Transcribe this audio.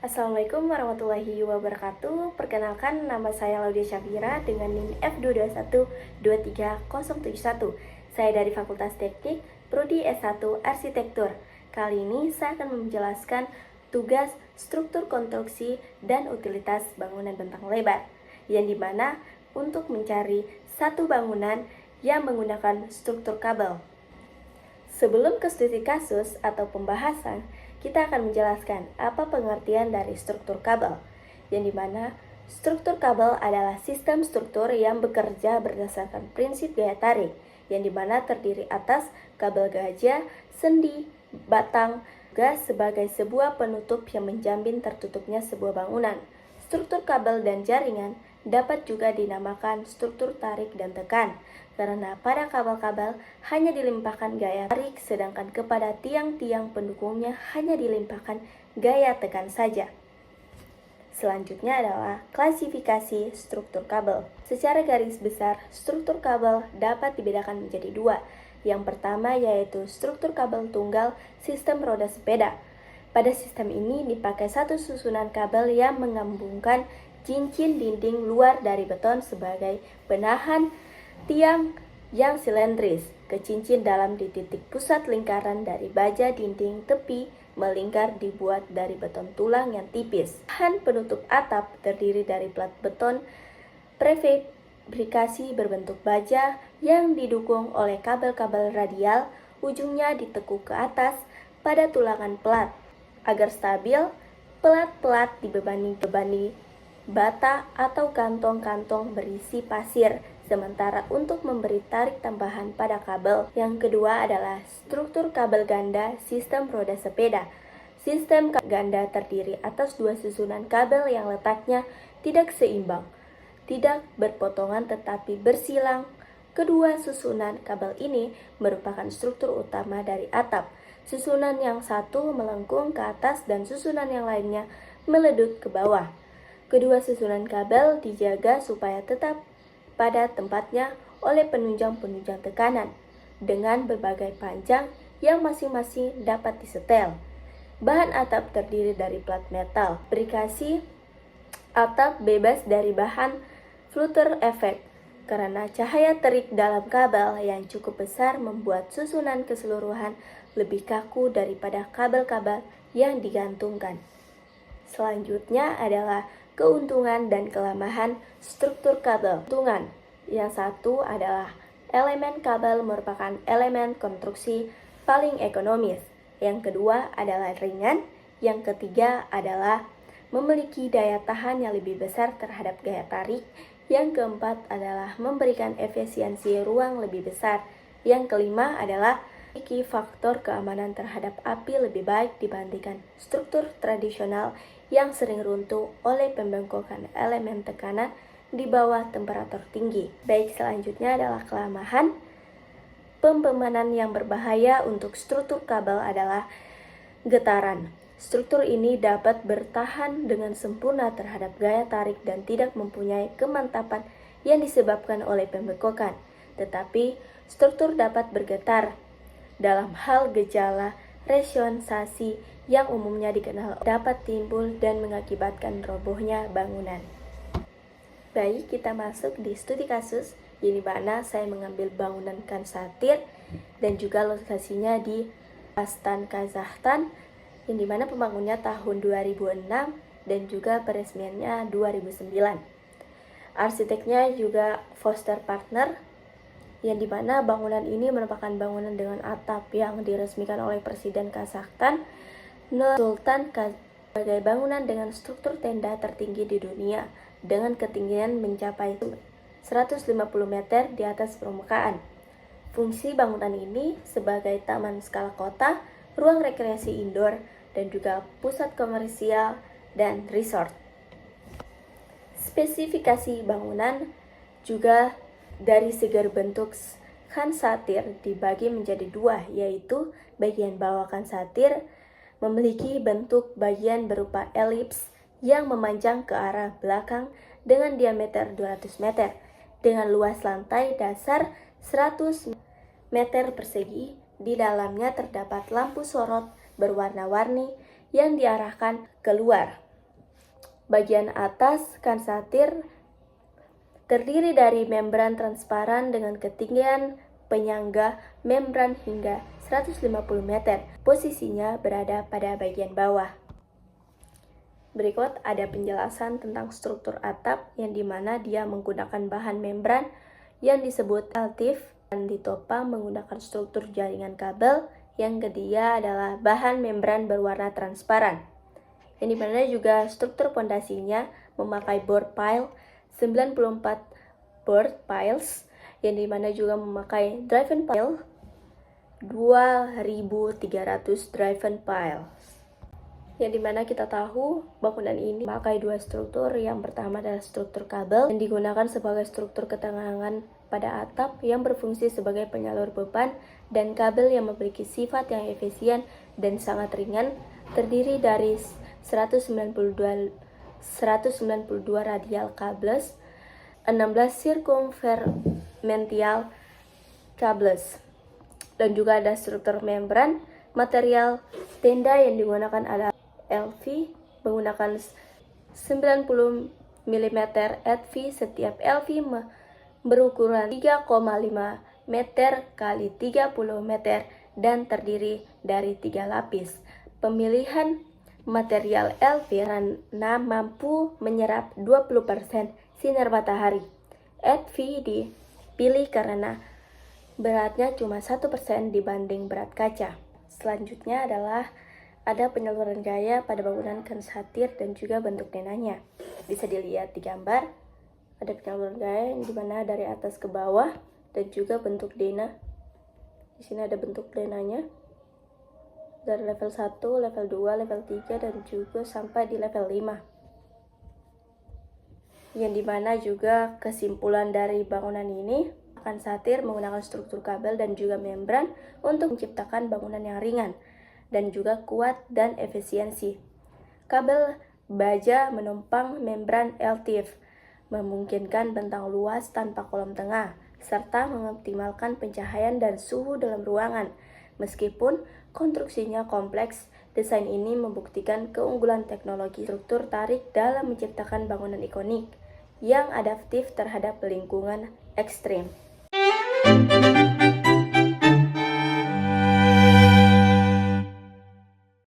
Assalamualaikum warahmatullahi wabarakatuh. Perkenalkan, nama saya Laudia Syafira dengan NIM F221-23071. Saya dari Fakultas Teknik, Prodi S1 Arsitektur. Kali ini saya akan menjelaskan tugas struktur konstruksi dan utilitas bangunan bentang lebar, yang dimana untuk mencari satu bangunan yang menggunakan struktur kabel. Sebelum ke studi kasus atau pembahasan, kita akan menjelaskan apa pengertian dari struktur kabel, yang dimana struktur kabel adalah sistem struktur yang bekerja berdasarkan prinsip gaya tarik, yang dimana terdiri atas kabel gajah, sendi, batang, gas sebagai sebuah penutup yang menjamin tertutupnya sebuah bangunan. Struktur kabel dan jaringan dapat juga dinamakan struktur tarik dan tekan, karena pada kabel-kabel hanya dilimpahkan gaya tarik, sedangkan kepada tiang-tiang pendukungnya hanya dilimpahkan gaya tekan saja. Selanjutnya adalah klasifikasi struktur kabel. Secara garis besar, struktur kabel dapat dibedakan menjadi dua. Yang pertama yaitu struktur kabel tunggal sistem roda sepeda. Pada sistem ini dipakai satu susunan kabel yang mengambungkan cincin dinding luar dari beton sebagai penahan tiang yang silindris ke cincin dalam di titik pusat lingkaran dari baja dinding tepi melingkar dibuat dari beton tulang yang tipis. Bahan penutup atap terdiri dari plat beton prefabrikasi berbentuk baja yang didukung oleh kabel-kabel radial, ujungnya ditekuk ke atas pada tulangan plat. Agar stabil, plat-plat dibebani bata atau kantong-kantong berisi pasir. Sementara untuk memberi tarik tambahan pada kabel, yang kedua adalah struktur kabel ganda sistem roda sepeda. Sistem ganda terdiri atas dua susunan kabel yang letaknya tidak seimbang, tidak berpotongan tetapi bersilang. Kedua susunan kabel ini merupakan struktur utama dari atap. Susunan yang satu melengkung ke atas dan susunan yang lainnya meledut ke bawah. Kedua susunan kabel dijaga supaya tetap pada tempatnya oleh penunjang-penunjang tekanan dengan berbagai panjang yang masing-masing dapat disetel. Bahan atap terdiri dari plat metal. Fabrikasi atap bebas dari bahan flutter effect karena cahaya terik dalam kabel yang cukup besar membuat susunan keseluruhan lebih kaku daripada kabel-kabel yang digantungkan. Selanjutnya adalah keuntungan dan kelemahan struktur kabel. Keuntungan yang satu adalah elemen kabel merupakan elemen konstruksi paling ekonomis. Yang kedua adalah ringan. Yang ketiga adalah memiliki daya tahan yang lebih besar terhadap gaya tarik. Yang keempat adalah memberikan efisiensi ruang lebih besar. Yang kelima adalah memiliki faktor keamanan terhadap api lebih baik dibandingkan struktur tradisional yang sering runtuh oleh pembengkokan elemen tekanan di bawah temperatur tinggi. Baik, selanjutnya adalah kelemahan. Pembemanan yang berbahaya untuk struktur kabel adalah getaran. Struktur ini dapat bertahan dengan sempurna terhadap gaya tarik dan tidak mempunyai kemantapan yang disebabkan oleh pembengkokan. Tetapi, struktur dapat bergetar dalam hal gejala resonansi yang umumnya dikenal dapat timbul dan mengakibatkan robohnya bangunan. Baik, kita masuk di studi kasus, di mana saya mengambil bangunan Kansatir dan juga lokasinya di Astan, Kazakhstan, yang dimana pembangunnya tahun 2006 dan juga peresmiannya 2009. Arsiteknya juga Foster Partner, yang dimana bangunan ini merupakan bangunan dengan atap yang diresmikan oleh Presiden Kazakhstan Nursultan sebagai bangunan dengan struktur tenda tertinggi di dunia dengan ketinggian mencapai 150 meter di atas permukaan. Fungsi bangunan ini sebagai taman skala kota, ruang rekreasi indoor, dan juga pusat komersial dan resort. Spesifikasi bangunan juga dari segi bentuk Kansatir dibagi menjadi dua, yaitu bagian bawah Kansatir memiliki bentuk bagian berupa elips yang memanjang ke arah belakang dengan diameter 200 meter dengan luas lantai dasar 100 meter persegi. Di dalamnya terdapat lampu sorot berwarna-warni yang diarahkan keluar. Bagian atas kansatir terdiri dari membran transparan dengan ketinggian penyangga membran hingga 150 meter. Posisinya berada pada bagian bawah. Berikut ada penjelasan tentang struktur atap yang dimana dia menggunakan bahan membran yang disebut LTIF dan ditopang menggunakan struktur jaringan kabel. Yang ketiga adalah bahan membran berwarna transparan. Yang dimana juga struktur pondasinya memakai board pile 94 board piles, yang dimana juga memakai driven pile 2300 driven piles. Yang dimana kita tahu bangunan ini memakai dua struktur. Yang pertama adalah struktur kabel yang digunakan sebagai struktur ketegangan pada atap yang berfungsi sebagai penyalur beban, dan kabel yang memiliki sifat yang efisien dan sangat ringan, terdiri dari 192 radial cables, 16 circumferential cables, dan juga ada struktur membran. Material tenda yang digunakan adalah LV menggunakan 90 mm HV. Setiap LV berukuran 3,5 meter kali 30 meter dan terdiri dari 3 lapis. Pemilihan material LV karena mampu menyerap 20% sinar matahari. HV dipilih karena beratnya cuma 1% dibanding berat kaca. Selanjutnya adalah ada penyaluran gaya pada bangunan kansatir dan juga bentuk denahnya. Bisa dilihat di gambar. Ada penyaluran gaya yang dimana dari atas ke bawah dan juga bentuk denah. Di sini ada bentuk denahnya dari level 1, level 2, level 3 dan juga sampai di level 5. Yang dimana juga kesimpulan dari bangunan ini, kansatir menggunakan struktur kabel dan juga membran untuk menciptakan bangunan yang ringan dan juga kuat dan efisiensi. Kabel baja menumpang membran LTIF, memungkinkan bentang luas tanpa kolom tengah, serta mengoptimalkan pencahayaan dan suhu dalam ruangan. Meskipun konstruksinya kompleks, desain ini membuktikan keunggulan teknologi struktur tarik dalam menciptakan bangunan ikonik yang adaptif terhadap lingkungan ekstrim.